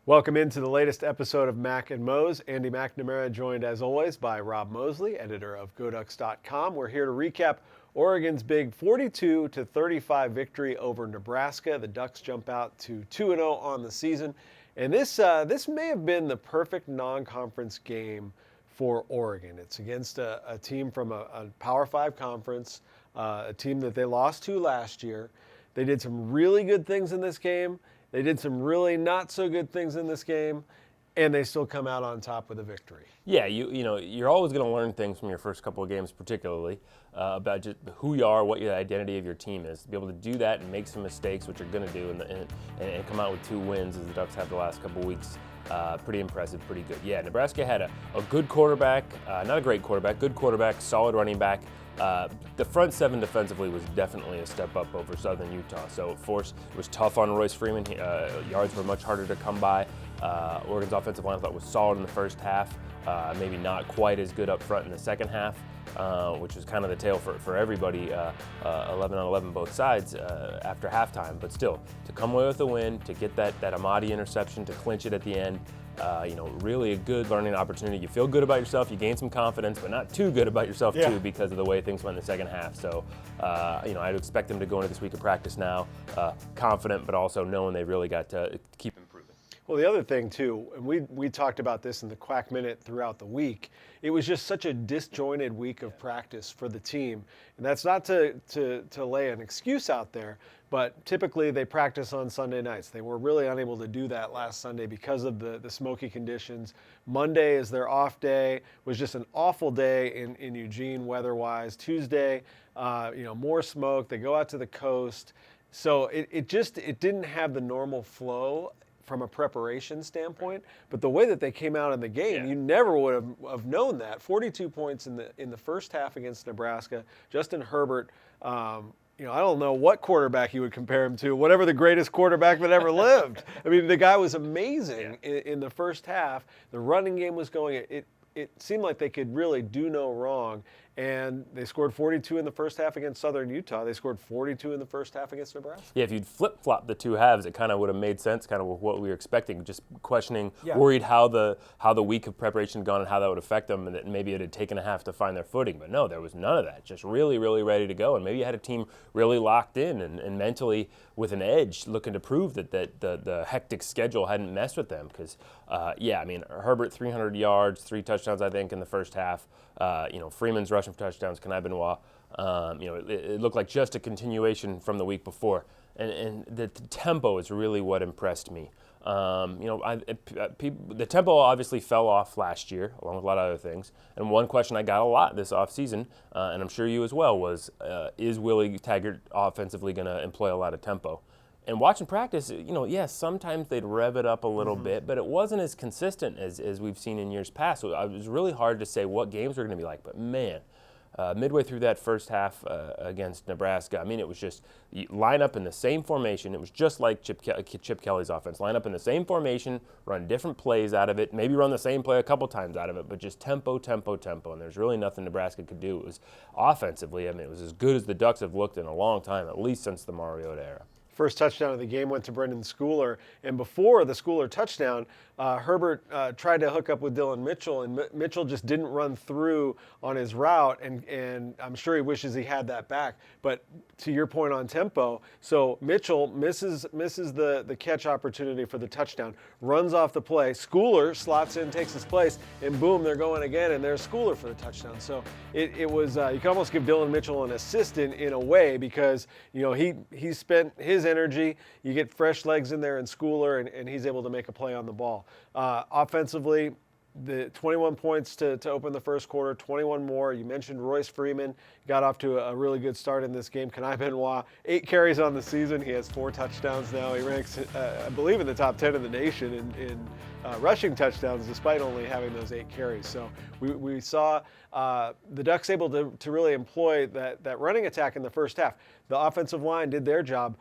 Welcome into the latest episode of Mac and Mose. Andy McNamara joined as always by Rob Moseley, editor of GoDucks.com. We're here to recap Oregon's big 42-35 victory over Nebraska. The Ducks jump out to 2-0 on the season. And this may have been the perfect non-conference game for Oregon. It's against a team from a Power 5 conference, a team that they lost to last year. They did some really good things in this game. They did some really not so good things in this game, and they still come out on top with a victory. Yeah, you're always going to learn things from your first couple of games, particularly about just who you are, what the identity of your team is. To be able to do that and make some mistakes, which you're going to do, and come out with 2 wins as the Ducks have the last couple of weeks. Pretty impressive, pretty good. Yeah, Nebraska had a good quarterback, not a great quarterback, good quarterback, solid running back. The front 7 defensively was definitely a step up over Southern Utah. So it was tough on Royce Freeman. Yards were much harder to come by. Oregon's offensive line I thought was solid in the first half. Maybe not quite as good up front in the second half, which was kind of the tale for everybody. 11 on 11 both sides after halftime. But still, to come away with a win, to get that Amadi interception, to clinch it at the end. Really a good learning opportunity. You feel good about yourself, you gain some confidence, but not too good about yourself too because of the way things went in the second half. So, I'd expect them to go into this week of practice now confident, but also knowing they really got to keep improving. Well, the other thing too, and we talked about this in the Quack Minute throughout the week, it was just such a disjointed week of practice for the team. And that's not to lay an excuse out there, but typically they practice on Sunday nights. They were really unable to do that last Sunday because of the smoky conditions. Monday is their off day, was just an awful day in Eugene weather-wise. Tuesday, more smoke. They go out to the coast. So it didn't have the normal flow from a preparation standpoint, but the way that they came out in the game, you never would have known that. 42 points in the first half against Nebraska. Justin Herbert, I don't know what quarterback you would compare him to, whatever the greatest quarterback that ever lived. I mean, the guy was amazing in the first half. The running game was going. It seemed like they could really do no wrong. And they scored 42 in the first half against Southern Utah. They scored 42 in the first half against Nebraska. Yeah, if you'd flip-flop the 2 halves, it kind of would have made sense, kind of with what we were expecting. Just questioning, worried how the week of preparation had gone and how that would affect them, and that maybe it had taken a half to find their footing. But no, there was none of that. Just really, really ready to go. And maybe you had a team really locked in and mentally with an edge, looking to prove that the hectic schedule hadn't messed with them. Because, Herbert 300 yards, 3 touchdowns, I think, in the first half. Freeman's rushing for touchdowns, Kenai Benoit. It looked like just a continuation from the week before. And the tempo is really what impressed me. The tempo obviously fell off last year, along with a lot of other things. And one question I got a lot this offseason, and I'm sure you as well, was is Willie Taggart offensively going to employ a lot of tempo? And watching practice, yes, sometimes they'd rev it up a little bit, but it wasn't as consistent as we've seen in years past. So it was really hard to say what games were going to be like. But, man, midway through that first half against Nebraska, it was just line up in the same formation. It was just like Chip Kelly's offense. Line up in the same formation, run different plays out of it, maybe run the same play a couple times out of it, but just tempo, tempo, tempo. And there's really nothing Nebraska could do. It was offensively, it was as good as the Ducks have looked in a long time, at least since the Mariota era. First touchdown of the game went to Brendan Schooler, and before the Schooler touchdown, Herbert tried to hook up with Dylan Mitchell, and Mitchell just didn't run through on his route, and I'm sure he wishes he had that back. But to your point on tempo, so Mitchell misses the catch opportunity for the touchdown, runs off the play, Schooler slots in, takes his place, and boom, they're going again, and there's Schooler for the touchdown. So it was, you can almost give Dylan Mitchell an assist in a way, because he spent his energy, you get fresh legs in there in Schooler, and he's able to make a play on the ball. Offensively, the 21 points to open the first quarter, 21 more. You mentioned Royce Freeman got off to a really good start in this game. Kenai Benoit, 8 carries on the season. He has 4 touchdowns now. He ranks, I believe, in the top 10 in the nation in rushing touchdowns, despite only having those 8 carries. So we saw the Ducks able to really employ that running attack in the first half. The offensive line did their job.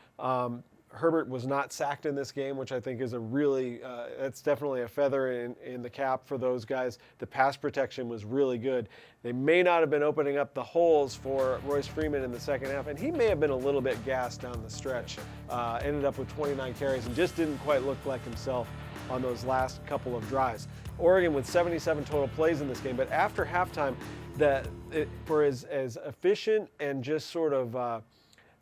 Herbert was not sacked in this game, which I think is that's definitely a feather in the cap for those guys. The pass protection was really good. They may not have been opening up the holes for Royce Freeman in the second half, and he may have been a little bit gassed down the stretch. Ended up with 29 carries and just didn't quite look like himself on those last couple of drives. Oregon with 77 total plays in this game, but after halftime, for as efficient and just sort of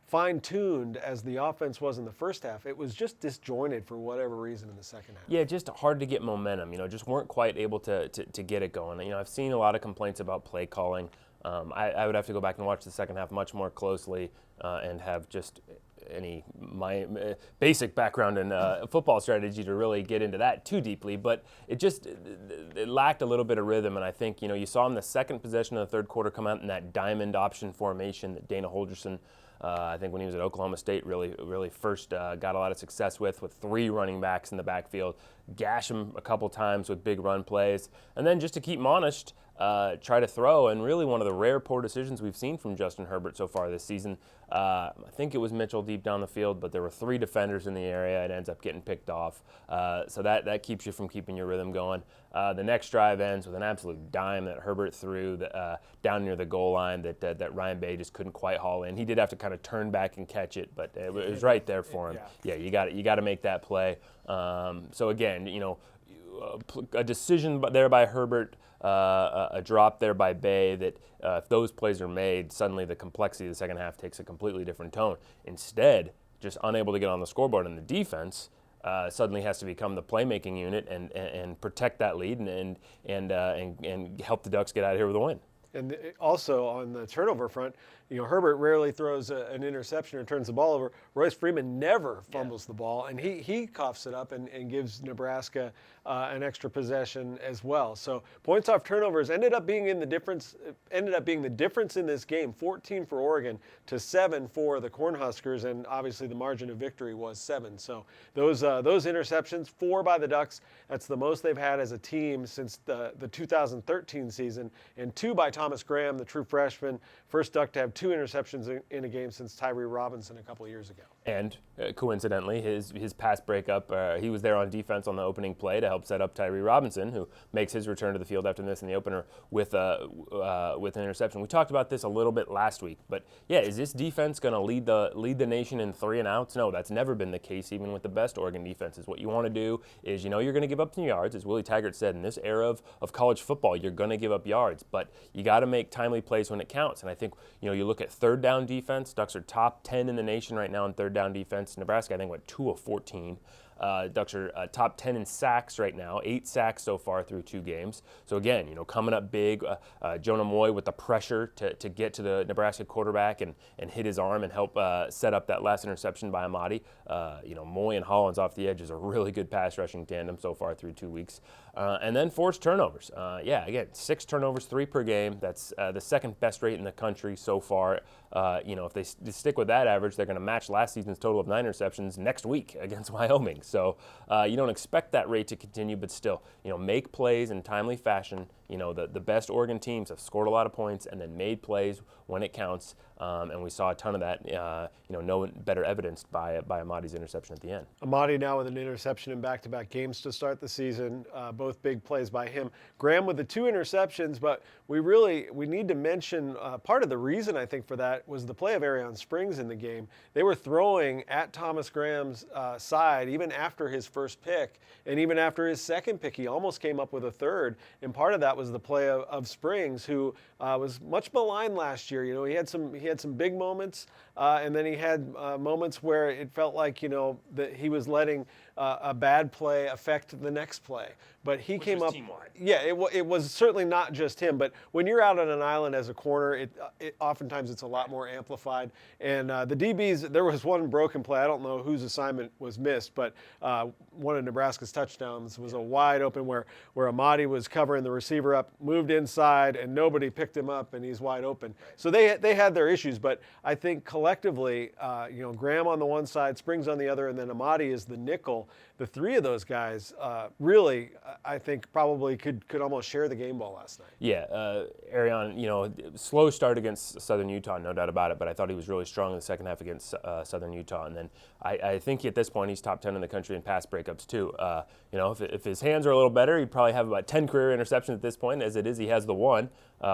fine-tuned as the offense was in the first half, it was just disjointed for whatever reason in the second half. Yeah, just hard to get momentum. Just weren't quite able to get it going. I've seen a lot of complaints about play calling. I would have to go back and watch the second half much more closely and have just my basic background in football strategy to really get into that too deeply, but it lacked a little bit of rhythm, and I think you saw in the second possession of the third quarter come out in that diamond option formation that Dana Holgerson, I think when he was at Oklahoma State, really first got a lot of success with 3 running backs in the backfield, gash them a couple times with big run plays, and then just to keep him honest, try to throw, and really one of the rare poor decisions we've seen from Justin Herbert so far this season. I think it was Mitchell deep down the field, but there were 3 defenders in the area. It ends up getting picked off. So that keeps you from keeping your rhythm going. The next drive ends with an absolute dime that Herbert threw down near the goal line that Ryan Bay just couldn't quite haul in. He did have to kind of turn back and catch it, but it was right there for him. Yeah, you got to make that play. So again, a decision there by Herbert, a drop there by Bay that if those plays are made, suddenly the complexity of the second half takes a completely different tone. Instead, just unable to get on the scoreboard, and the defense suddenly has to become the playmaking unit and protect that lead and help the Ducks get out of here with a win. And also on the turnover front, Herbert rarely throws an interception or turns the ball over. Royce Freeman never fumbles the ball, and he coughs it up and gives Nebraska an extra possession as well. So points off turnovers ended up being the difference in this game. 14 for Oregon to 7 for the Cornhuskers, and obviously the margin of victory was 7. So those interceptions, 4 by the Ducks. That's the most they've had as a team since the 2013 season, and 2 by Thomas Graham, the true freshman, first Duck to have 2 interceptions in a game since Tyree Robinson a couple of years ago. And coincidentally, his pass breakup, he was there on defense on the opening play to help set up Tyree Robinson, who makes his return to the field after missing the opener with an interception. We talked about this a little bit last week, but yeah, is this defense going to lead the nation in 3 and outs? No, that's never been the case, even with the best Oregon defenses. What you want to do is, you're going to give up some yards, as Willie Taggart said. In this era of college football, you're going to give up yards, but you got to make timely plays when it counts. And I think you look at third down defense. Ducks are top 10 in the nation right now in third down defense. Nebraska, I think, went 2 of 14. Ducks are top 10 in sacks right now, 8 sacks so far through 2 games. So again, coming up big, Jonah Moy with the pressure to get to the Nebraska quarterback and hit his arm and help set up that last interception by Amadi. Moy and Hollins off the edge is a really good pass rushing tandem so far through 2 weeks. And then forced turnovers. Again, 6 turnovers, 3 per game. That's the second best rate in the country so far. If they stick with that average, they're going to match last season's total of 9 interceptions next week against Wyoming. So you don't expect that rate to continue, but still, make plays in timely fashion. The best Oregon teams have scored a lot of points and then made plays when it counts. And we saw a ton of that, no better evidenced by Amadi's interception at the end. Amadi now with an interception in back-to-back games to start the season, both big plays by him. Graham with the 2 interceptions, but we need to mention part of the reason I think for that was the play of Arion Springs in the game. They were throwing at Thomas Graham's side even after his first pick, and even after his second pick, he almost came up with a third. And part of that was the play of Springs, who was much maligned last year. He had some big moments, and then he had moments where it felt like that he was letting a bad play affect the next play. But he Which came was up. Team-wide. Yeah, it was certainly not just him. But when you're out on an island as a corner, it oftentimes it's a lot more amplified. And the DBs, there was one broken play. I don't know whose assignment was missed, but one of Nebraska's touchdowns was a wide open where Amadi was covering the receiver up, moved inside, and nobody picked him up, and he's wide open. So they had their issues, but I think collectively, Graham on the one side, Springs on the other, and then Amadi is the nickel. The 3 of those guys really, I think, probably could almost share the game ball last night. Yeah, Arion, slow start against Southern Utah, no doubt about it, but I thought he was really strong in the second half against Southern Utah. And then I think at this point he's top 10 in the country in pass breakups too. If his hands are a little better, he'd probably have about 10 career interceptions at this point. As it is, he has the 1,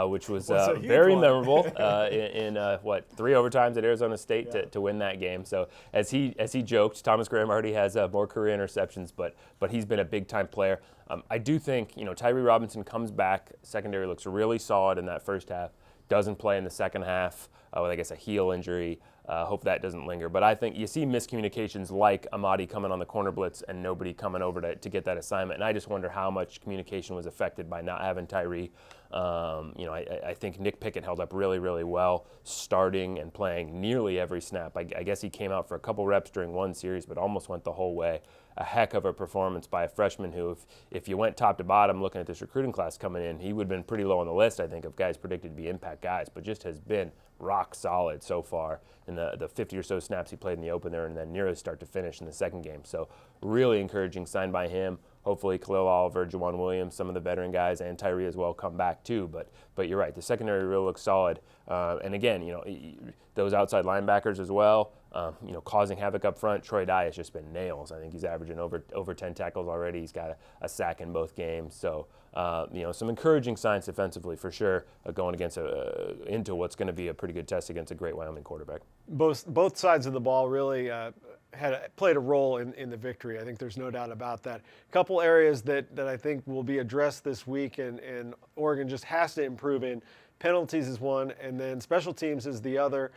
which was very memorable in 3 overtimes at Arizona State to win that game. So as he joked, Thomas Graham already has more career career interceptions, but he's been a big-time player. I do think, Tyree Robinson comes back. Secondary looks really solid in that first half. Doesn't play in the second half with, I guess, a heel injury. Hope that doesn't linger. But I think you see miscommunications like Amadi coming on the corner blitz and nobody coming over to get that assignment. And I just wonder how much communication was affected by not having Tyree. I think Nick Pickett held up really, really well, starting and playing nearly every snap. I guess he came out for a couple reps during one series, but almost went the whole way. A heck of a performance by a freshman who, if you went top to bottom looking at this recruiting class coming in, he would have been pretty low on the list, I think, of guys predicted to be impact guys, but just has been rock solid so far in the 50 or so snaps he played in the opener and then nearly start to finish in the second game. So really encouraging sign by him. Hopefully Khalil Oliver, Juwan Williams, some of the veteran guys, and Tyree as well come back too. But you're right, the secondary really looks solid. And again, those outside linebackers as well, causing havoc up front. Troy Dye has just been nails. I think he's averaging over 10 tackles already. He's got a sack in both games. So, some encouraging signs defensively for sure, going against into what's going to be a pretty good test against a great Wyoming quarterback. Both sides of the ball really played a role in the victory. I think there's no doubt about that. A couple areas that I think will be addressed this week and Oregon just has to improve in. Penalties is one, and then special teams is the other.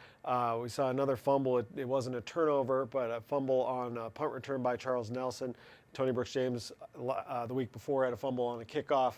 We saw another fumble. It wasn't a turnover, but a fumble on a punt return by Charles Nelson. Tony Brooks-James the week before had a fumble on a kickoff.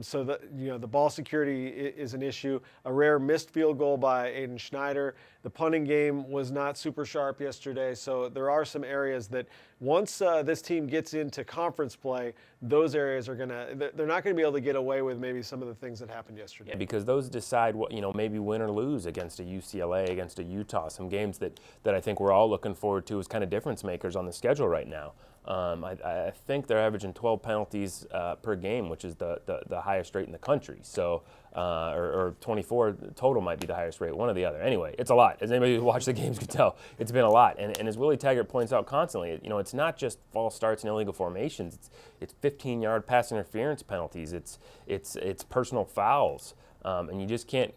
So the ball security is an issue. A rare missed field goal by Aiden Schneider. The punting game was not super sharp yesterday. So there are some areas that once this team gets into conference play, those areas they're not going to be able to get away with maybe some of the things that happened yesterday. Yeah, because those decide what, maybe win or lose against a UCLA, against a Utah, some games that I think we're all looking forward to as kind of difference makers on the schedule right now. I think they're averaging 12 penalties per game, which is the highest rate in the country. So, or 24 total might be the highest rate, one or the other. Anyway, it's a lot. As anybody who watched the games can tell, it's been a lot. And as Willie Taggart points out constantly, it's not just false starts and illegal formations. It's 15-yard pass interference penalties. It's personal fouls. And you just can't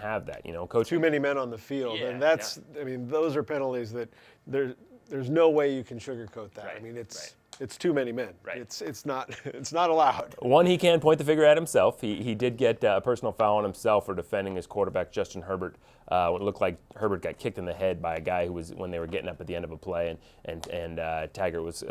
have that. Coach. Too many men on the field, and those are penalties that there's no way you can sugarcoat that. Right, I mean, it's too many men. Right. It's not allowed. One, he can point the finger at himself. He did get a personal foul on himself for defending his quarterback Justin Herbert. It looked like Herbert got kicked in the head by a guy who was when they were getting up at the end of a play, and Taggart was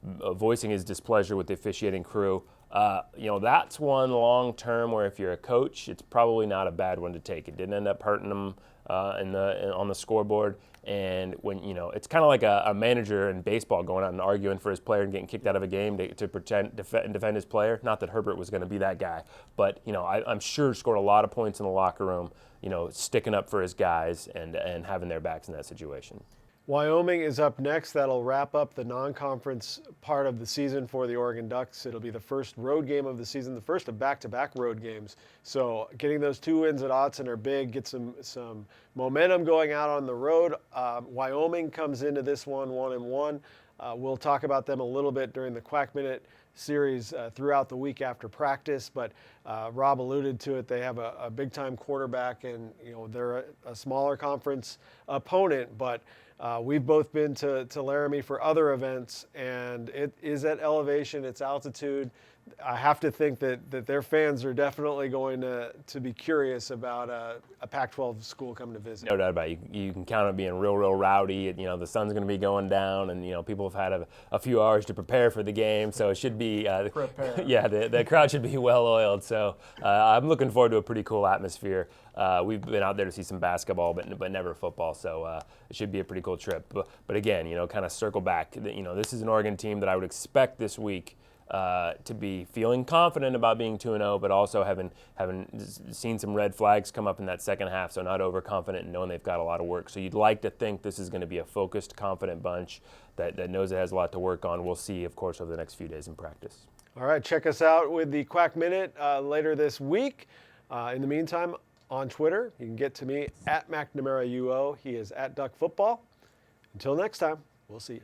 voicing his displeasure with the officiating crew. That's one long term where if you're a coach, it's probably not a bad one to take. It didn't end up hurting him on the scoreboard. And when it's kind of like a manager in baseball going out and arguing for his player and getting kicked out of a game to defend his player. Not that Herbert was going to be that guy, but I'm sure scored a lot of points in the locker room. Sticking up for his guys and having their backs in that situation. Wyoming is up next. That'll wrap up the non-conference part of the season for the Oregon Ducks. It'll be the first road game of the season, the first of back-to-back road games. So getting those 2 wins at Autzen are big, get some momentum going out on the road. Wyoming comes into this one 1-1. We'll talk about them a little bit during the Quack Minute series throughout the week after practice, but Rob alluded to it. They have a big-time quarterback, and they're a smaller conference opponent, but we've both been to Laramie for other events, and it is at elevation, it's altitude. I have to think that their fans are definitely going to be curious about a Pac-12 school coming to visit. No doubt about it. You can count on it being real rowdy. The sun's going to be going down, and people have had a few hours to prepare for the game, so it should be the crowd should be well oiled. So I'm looking forward to a pretty cool atmosphere. We've been out there to see some basketball, but never football, so it should be a pretty cool trip. But again, kind of circle back. This is an Oregon team that I would expect this week to be feeling confident about being 2-0, but also having seen some red flags come up in that second half, so not overconfident and knowing they've got a lot of work. So you'd like to think this is going to be a focused, confident bunch that knows it has a lot to work on. We'll see, of course, over the next few days in practice. All right, check us out with the Quack Minute later this week. In the meantime, on Twitter, you can get to me at McNamara UO. He is at Duck Football. Until next time, we'll see you.